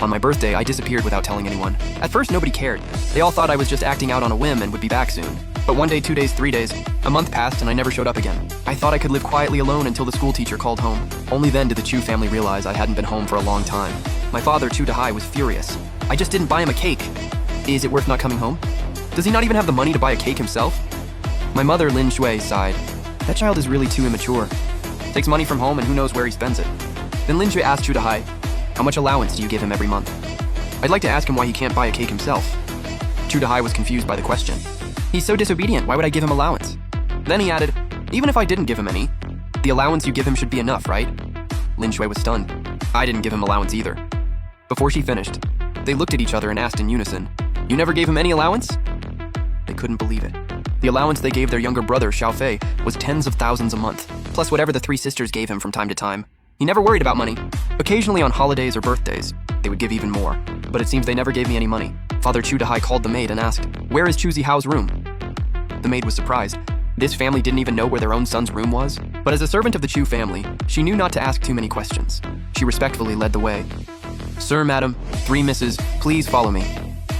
On my birthday, I disappeared without telling anyone. At first, nobody cared. They all thought I was just acting out on a whim and would be back soon. But 1 day, 2 days, 3 days, a month passed and I never showed up again. I thought I could live quietly alone until the school teacher called home. Only then did the Chu family realize I hadn't been home for a long time. My father, Chu Dahai, was furious. I just didn't buy him a cake. Is it worth not coming home? Does he not even have the money to buy a cake himself? My mother, Lin Shui, sighed. That child is really too immature. Takes money from home and who knows where he spends it. Then Lin Shui asked Chu Dahai, how much allowance do you give him every month? I'd like to ask him why he can't buy a cake himself. Chu Dahai was confused by the question. He's so disobedient, why would I give him allowance? Then he added, even if I didn't give him any, the allowance you give him should be enough, right? Lin Shui was stunned. I didn't give him allowance either. Before she finished, they looked at each other and asked in unison, you never gave him any allowance? They couldn't believe it. The allowance they gave their younger brother, Xiao Fei, was tens of thousands a month, plus whatever the three sisters gave him from time to time. He never worried about money. Occasionally on holidays or birthdays, they would give even more, but it seems they never gave me any money. Father Chu Dahai called the maid and asked, where is Chu Zihao's room? The maid was surprised. This family didn't even know where their own son's room was, but as a servant of the Chu family, she knew not to ask too many questions. She respectfully led the way. Sir, madam, 3 misses, please follow me.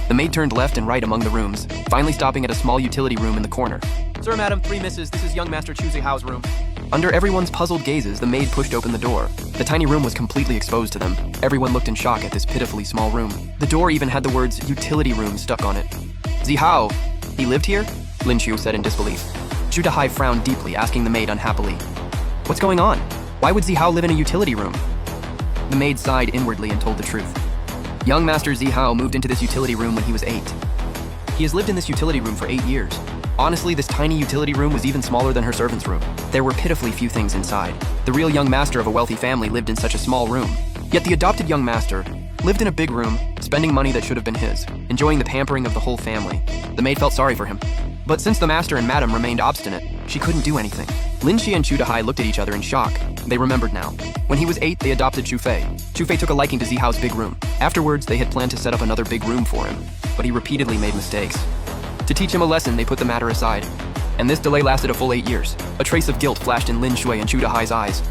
The maid turned left and right among the rooms, finally stopping at a small utility room in the corner. Sir, madam, 3 misses, this is young Master Chu Zihao's room. Under everyone's puzzled gazes, the maid pushed open the door. The tiny room was completely exposed to them. Everyone looked in shock at this pitifully small room. The door even had the words utility room stuck on it. Zihao, he lived here? Lin Shui said in disbelief. Chu Dahai frowned deeply, asking the maid unhappily, what's going on? Why would Zihao live in a utility room? The maid sighed inwardly and told the truth. Young Master Zihao moved into this utility room when he was 8. He has lived in this utility room for 8 years. Honestly, this tiny utility room was even smaller than her servant's room. There were pitifully few things inside. The real young master of a wealthy family lived in such a small room. Yet the adopted young master lived in a big room, spending money that should have been his, enjoying the pampering of the whole family. The maid felt sorry for him. But since the master and madam remained obstinate, she couldn't do anything. Lin Shui and Chu Dahai looked at each other in shock. They remembered now. When he was 8, they adopted Chu Fei. Chu Fei took a liking to Zihao's big room. Afterwards, they had planned to set up another big room for him, but he repeatedly made mistakes. To teach him a lesson, they put the matter aside. And this delay lasted a full 8 years. A trace of guilt flashed in Lin Shui and Chu Dahai's eyes.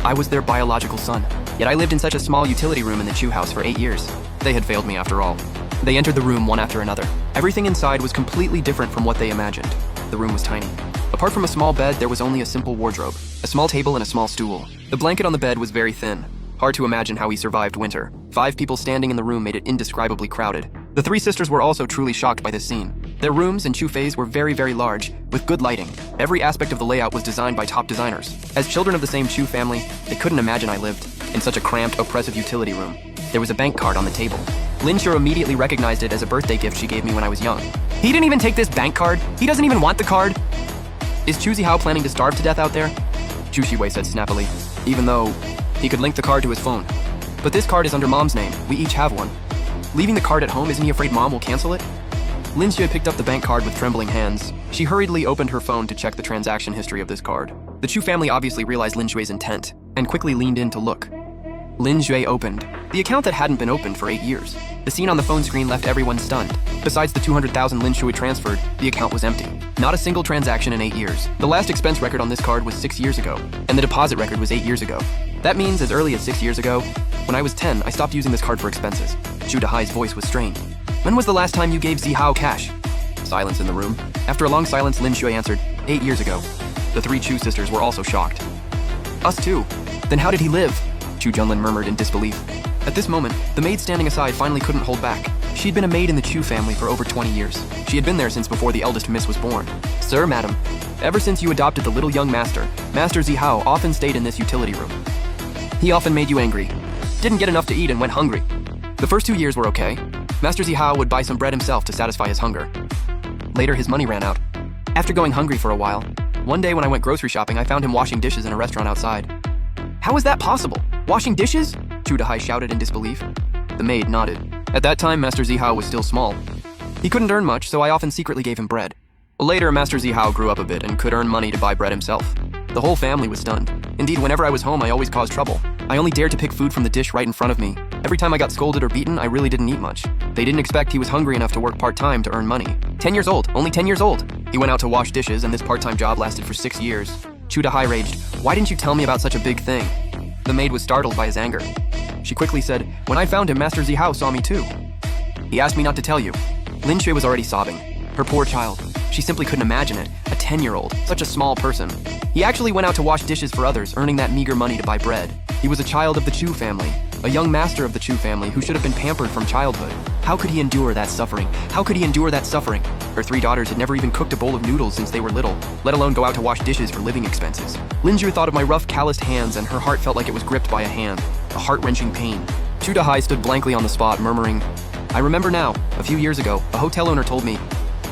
I was their biological son, yet I lived in such a small utility room in the Chu house for 8 years. They had failed me after all. They entered the room one after another. Everything inside was completely different from what they imagined. The room was tiny. Apart from a small bed, there was only a simple wardrobe, a small table and a small stool. The blanket on the bed was very thin. Hard to imagine how he survived winter. 5 people standing in the room made it indescribably crowded. The 3 sisters were also truly shocked by this scene. Their rooms and Chu Fei's were very, very large, with good lighting. Every aspect of the layout was designed by top designers. As children of the same Chu family, they couldn't imagine I lived in such a cramped, oppressive utility room. There was a bank card on the table. Lin Shui immediately recognized it as a birthday gift she gave me when I was young. He didn't even take this bank card? He doesn't even want the card? Is Chu Zihao planning to starve to death out there? Chu Shiwei said snappily, even though he could link the card to his phone. But this card is under Mom's name. We each have one. Leaving the card at home, isn't he afraid Mom will cancel it? Lin Shui picked up the bank card with trembling hands. She hurriedly opened her phone to check the transaction history of this card. The Chu family obviously realized Lin Shui's intent and quickly leaned in to look. Lin Shui opened the account that hadn't been opened for 8 years. The scene on the phone screen left everyone stunned. Besides the 200,000 Lin Shui transferred, the account was empty. Not a single transaction in 8 years. The last expense record on this card was 6 years ago, and the deposit record was 8 years ago. That means as early as 6 years ago, when I was 10, I stopped using this card for expenses. Chu Dahai's voice was strained. When was the last time you gave Zihao cash? Silence in the room. After a long silence, Lin Shui answered, 8 years ago. The 3 Chu sisters were also shocked. Us too. Then how did he live? Chu Junlin murmured in disbelief. At this moment, the maid standing aside finally couldn't hold back. She'd been a maid in the Chu family for over 20 years. She had been there since before the eldest miss was born. Sir, madam, ever since you adopted the little young master, Master Zihao often stayed in this utility room. He often made you angry. Didn't get enough to eat and went hungry. The first 2 years were okay. Master Zihao would buy some bread himself to satisfy his hunger. Later, his money ran out. After going hungry for a while, one day when I went grocery shopping, I found him washing dishes in a restaurant outside. How is that possible? Washing dishes? Chu Dahai shouted in disbelief. The maid nodded. At that time, Master Zihao was still small. He couldn't earn much, so I often secretly gave him bread. Later, Master Zihao grew up a bit and could earn money to buy bread himself. The whole family was stunned. Indeed, whenever I was home, I always caused trouble. I only dared to pick food from the dish right in front of me. Every time I got scolded or beaten, I really didn't eat much. They didn't expect he was hungry enough to work part-time to earn money. 10 years old, only 10 years old. He went out to wash dishes, and this part-time job lasted for 6 years. Chu Dahai raged, "Why didn't you tell me about such a big thing?" The maid was startled by his anger. She quickly said, "When I found him, Master Zihao saw me too. He asked me not to tell you." Lin Shui was already sobbing. Her poor child. She simply couldn't imagine it. A 10-year-old, such a small person. He actually went out to wash dishes for others, earning that meager money to buy bread. He was a child of the Chu family, a young master of the Chu family who should have been pampered from childhood. How could he endure that suffering? How could he endure that suffering? Her 3 daughters had never even cooked a bowl of noodles since they were little, let alone go out to wash dishes for living expenses. Lin Shui thought of my rough, calloused hands, and her heart felt like it was gripped by a hand, a heart-wrenching pain. Chu Dahai stood blankly on the spot, murmuring, "I remember now. A few years ago, a hotel owner told me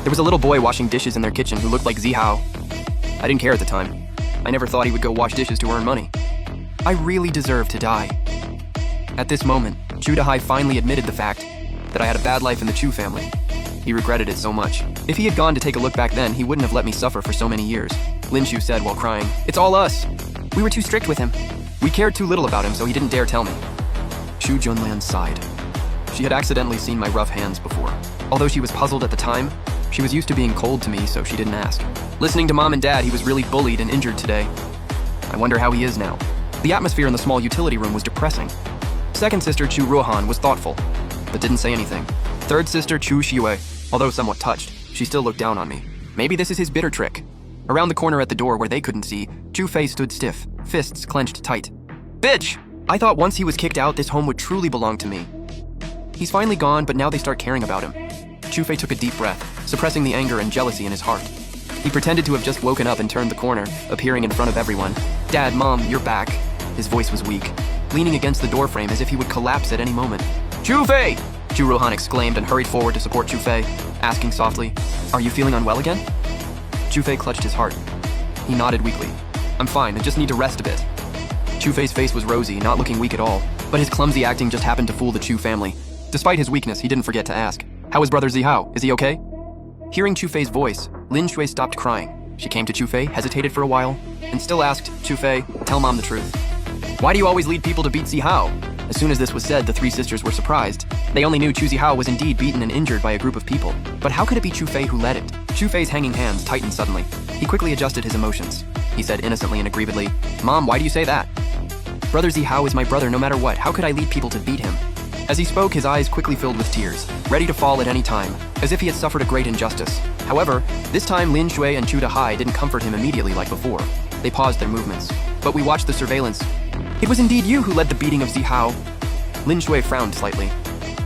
there was a little boy washing dishes in their kitchen who looked like Zihao. I didn't care at the time. I never thought he would go wash dishes to earn money. I really deserve to die." At this moment, Chu Dahai finally admitted the fact that I had a bad life in the Chu family. He regretted it so much. If he had gone to take a look back then, he wouldn't have let me suffer for so many years. Lin Shui said while crying, "It's all us. We were too strict with him. We cared too little about him, so he didn't dare tell me." Chu Junlan sighed. She had accidentally seen my rough hands before. Although she was puzzled at the time, she was used to being cold to me, so she didn't ask. Listening to Mom and Dad, he was really bullied and injured today. I wonder how he is now. The atmosphere in the small utility room was depressing. Second sister Chu Ruohan was thoughtful, but didn't say anything. Third sister Chu Xiwei, although somewhat touched, she still looked down on me. Maybe this is his bitter trick. Around the corner at the door where they couldn't see, Chu Fei stood stiff, fists clenched tight. "Bitch! I thought once he was kicked out, this home would truly belong to me. He's finally gone, but now they start caring about him." Chu Fei took a deep breath, suppressing the anger and jealousy in his heart. He pretended to have just woken up and turned the corner, appearing in front of everyone. "Dad, Mom, you're back." His voice was weak, leaning against the doorframe as if he would collapse at any moment. "Chu Fei!" Chu Ruohan exclaimed and hurried forward to support Chu Fei, asking softly, "Are you feeling unwell again?" Chu Fei clutched his heart. He nodded weakly. "I'm fine, I just need to rest a bit." Chu Fei's face was rosy, not looking weak at all, but his clumsy acting just happened to fool the Chu family. Despite his weakness, he didn't forget to ask, "How is Brother Zihao? Is he okay?" Hearing Chu Fei's voice, Lin Shui stopped crying. She came to Chu Fei, hesitated for a while, and still asked, "Chu Fei, tell Mom the truth. Why do you always lead people to beat Zihao?" As soon as this was said, the 3 sisters were surprised. They only knew Chu Zihao was indeed beaten and injured by a group of people. But how could it be Chu Fei who led it? Chu Fei's hanging hands tightened suddenly. He quickly adjusted his emotions. He said innocently and aggrievedly, "Mom, why do you say that? Brother Zihao is my brother no matter what. How could I lead people to beat him?" As he spoke, his eyes quickly filled with tears, ready to fall at any time, as if he had suffered a great injustice. However, this time Lin Shui and Chu Dahai didn't comfort him immediately like before. They paused their movements. "But we watched the surveillance. It was indeed you who led the beating of Zihao." Lin Shui frowned slightly.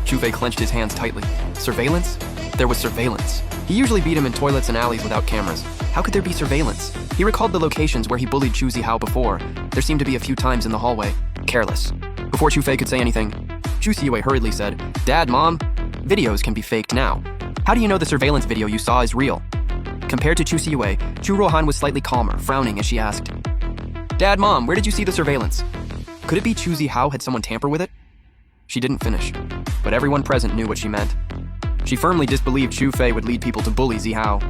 Chu Fei clenched his hands tightly. Surveillance? There was surveillance. He usually beat him in toilets and alleys without cameras. How could there be surveillance? He recalled the locations where he bullied Chu Zihao before. There seemed to be a few times in the hallway. Careless. Before Chu Fei could say anything, Chu Xiwei hurriedly said, "Dad, Mom, videos can be faked now. How do you know the surveillance video you saw is real?" Compared to Chu Xiwei, Chu Ruohan was slightly calmer, frowning as she asked, "Dad, Mom, where did you see the surveillance? Could it be Chu Zihao had someone tamper with it?" She didn't finish, but everyone present knew what she meant. She firmly disbelieved Chu Fei would lead people to bully Zihao.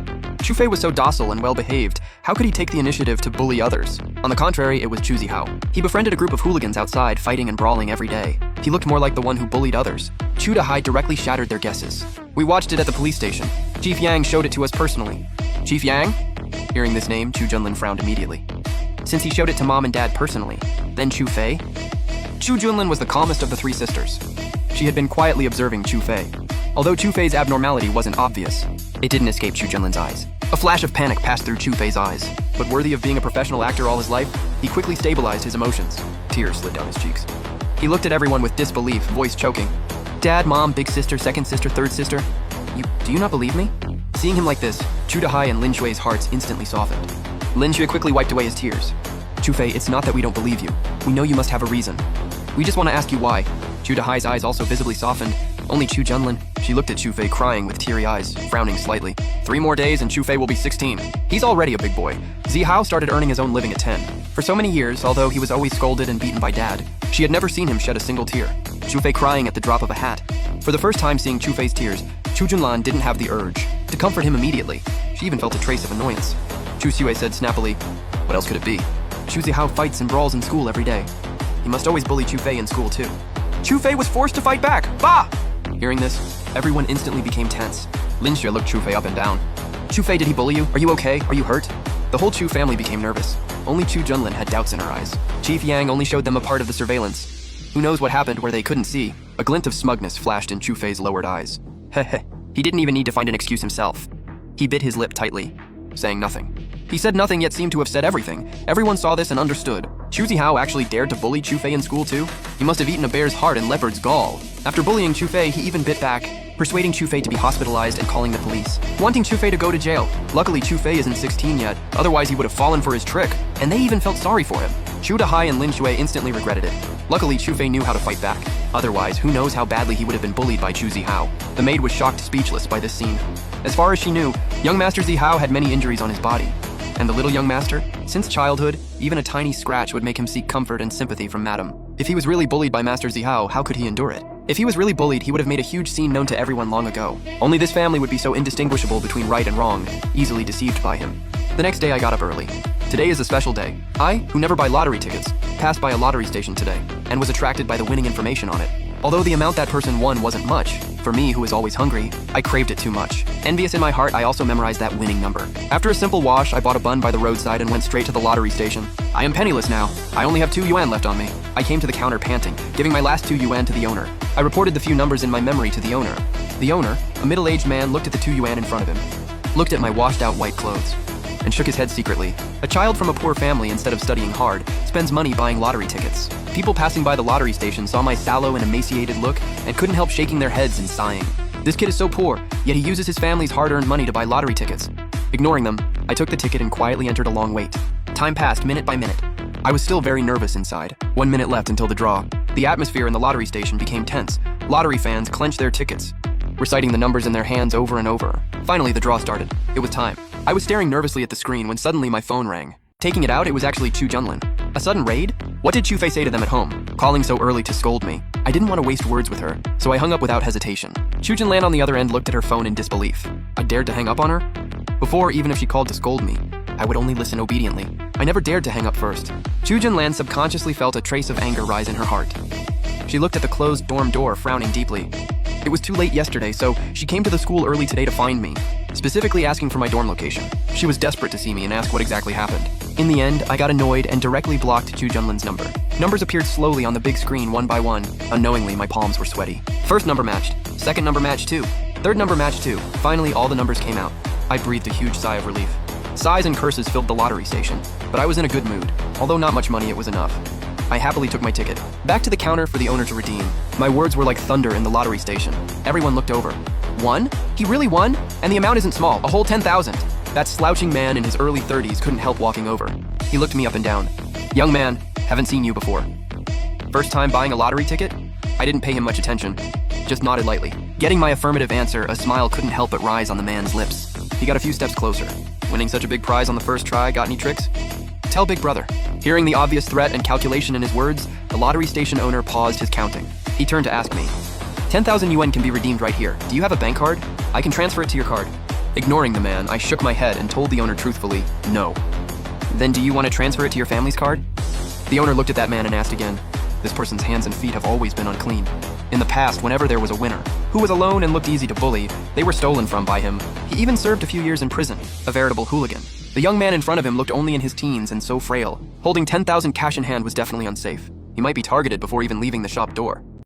Chu Fei was so docile and well-behaved. How could he take the initiative to bully others? On the contrary, it was Chu Zihao. He befriended a group of hooligans outside, fighting and brawling every day. He looked more like the one who bullied others. Chu Dahai directly shattered their guesses. "We watched it at the police station. Chief Yang showed it to us personally." "Chief Yang?" Hearing this name, Chu Junlin frowned immediately. Since he showed it to Mom and Dad personally, then Chu Fei? Chu Junlin was the calmest of the 3 sisters. She had been quietly observing Chu Fei. Although Chu Fei's abnormality wasn't obvious, it didn't escape Chu Junlin's eyes. A flash of panic passed through Chu Fei's eyes, but worthy of being a professional actor all his life, he quickly stabilized his emotions. Tears slid down his cheeks. He looked at everyone with disbelief, voice choking. "Dad, Mom, big sister, second sister, third sister, do you not believe me?" Seeing him like this, Chu Dahai and Lin Shui's hearts instantly softened. Lin Shui quickly wiped away his tears. "Chu Fei, it's not that we don't believe you. We know you must have a reason. We just want to ask you why." Chu Dahai's eyes also visibly softened. Only Chu Junlin. She looked at Chu Fei crying with teary eyes, frowning slightly. 3 more days and Chu Fei will be 16. He's already a big boy. Zihao started earning his own living at 10. For so many years, although he was always scolded and beaten by Dad, she had never seen him shed a single tear. Chu Fei crying at the drop of a hat. For the first time seeing Chu Fei's tears, Chu Junlan didn't have the urge to comfort him immediately. She even felt a trace of annoyance. Chu Xiwei said snappily, "What else could it be? Chu Zihao fights and brawls in school every day. He must always bully Chu Fei in school too." Chu Fei was forced to fight back. Bah! Hearing this, everyone instantly became tense. Lin Shui looked Chu Fei up and down. "Chu Fei, did he bully you? Are you okay? Are you hurt?" The whole Chu family became nervous. Only Chu Junlin had doubts in her eyes. Chief Yang only showed them a part of the surveillance. Who knows what happened where they couldn't see? A glint of smugness flashed in Chufei's lowered eyes. Heh. He didn't even need to find an excuse himself. He bit his lip tightly, saying nothing. He said nothing yet seemed to have said everything. Everyone saw this and understood. Chu Zihao actually dared to bully Chufei in school too? He must have eaten a bear's heart and leopard's gall. After bullying Chufei, he even bit back, persuading Chufei to be hospitalized and calling the police, wanting Chufei to go to jail. Luckily, Chufei isn't 16 yet, otherwise he would have fallen for his trick, and they even felt sorry for him. Chu Dahai and Lin Shui instantly regretted it. Luckily, Chufei knew how to fight back. Otherwise, who knows how badly he would have been bullied by Chu Zihao. The maid was shocked speechless by this scene. As far as she knew, young Master Zihao had many injuries on his body. And the little young master? Since childhood, even a tiny scratch would make him seek comfort and sympathy from Madame. If he was really bullied by Master Zihao, how could he endure it? If he was really bullied, he would have made a huge scene known to everyone long ago. Only this family would be so indistinguishable between right and wrong, easily deceived by him. The next day I got up early. Today is a special day. I, who never buy lottery tickets, passed by a lottery station today, and was attracted by the winning information on it. Although the amount that person won wasn't much, for me, who is always hungry, I craved it too much. Envious in my heart, I also memorized that winning number. After a simple wash, I bought a bun by the roadside and went straight to the lottery station. I am penniless now. I only have 2 yuan left on me. I came to the counter panting, giving my last 2 yuan to the owner. I reported the few numbers in my memory to the owner. The owner, a middle-aged man, looked at the 2 yuan in front of him, looked at my washed-out white clothes, and shook his head secretly. A child from a poor family, instead of studying hard, spends money buying lottery tickets. People passing by the lottery station saw my sallow and emaciated look and couldn't help shaking their heads and sighing. This kid is so poor, yet he uses his family's hard-earned money to buy lottery tickets. Ignoring them, I took the ticket and quietly entered a long wait. Time passed minute by minute. I was still very nervous inside. 1 minute left until the draw. The atmosphere in the lottery station became tense. Lottery fans clenched their tickets, reciting the numbers in their hands over and over. Finally, the draw started. It was time. I was staring nervously at the screen when suddenly my phone rang. Taking it out, it was actually Chu Junlin. A sudden raid? What did Chufei say to them at home, calling so early to scold me? I didn't want to waste words with her, so I hung up without hesitation. Chu Junlan on the other end looked at her phone in disbelief. I dared to hang up on her? Before, even if she called to scold me, I would only listen obediently. I never dared to hang up first. Chu Junlan subconsciously felt a trace of anger rise in her heart. She looked at the closed dorm door, frowning deeply. It was too late yesterday, so she came to the school early today to find me, specifically asking for my dorm location. She was desperate to see me and ask what exactly happened. In the end, I got annoyed and directly blocked Chu Junlin's number. Numbers appeared slowly on the big screen one by one. Unknowingly, my palms were sweaty. First number matched. Second number matched too. Third number matched too. Finally, all the numbers came out. I breathed a huge sigh of relief. Sighs and curses filled the lottery station, but I was in a good mood. Although not much money, it was enough. I happily took my ticket. Back to the counter for the owner to redeem. My words were like thunder in the lottery station. Everyone looked over. Won? He really won? And the amount isn't small, a whole 10,000. That slouching man in his early 30s couldn't help walking over. He looked me up and down. Young man, haven't seen you before. First time buying a lottery ticket? I didn't pay him much attention, just nodded lightly. Getting my affirmative answer, a smile couldn't help but rise on the man's lips. He got a few steps closer. Winning such a big prize on the first try, got any tricks? Tell Big Brother. Hearing the obvious threat and calculation in his words, the lottery station owner paused his counting. He turned to ask me, 10,000 yuan can be redeemed right here. Do you have a bank card? I can transfer it to your card. Ignoring the man, I shook my head and told the owner truthfully, no. Then do you want to transfer it to your family's card? The owner looked at that man and asked again. This person's hands and feet have always been unclean. In the past, whenever there was a winner, who was alone and looked easy to bully, they were stolen from by him. He even served a few years in prison, a veritable hooligan. The young man in front of him looked only in his teens and so frail. Holding 10,000 cash in hand was definitely unsafe. He might be targeted before even leaving the shop door.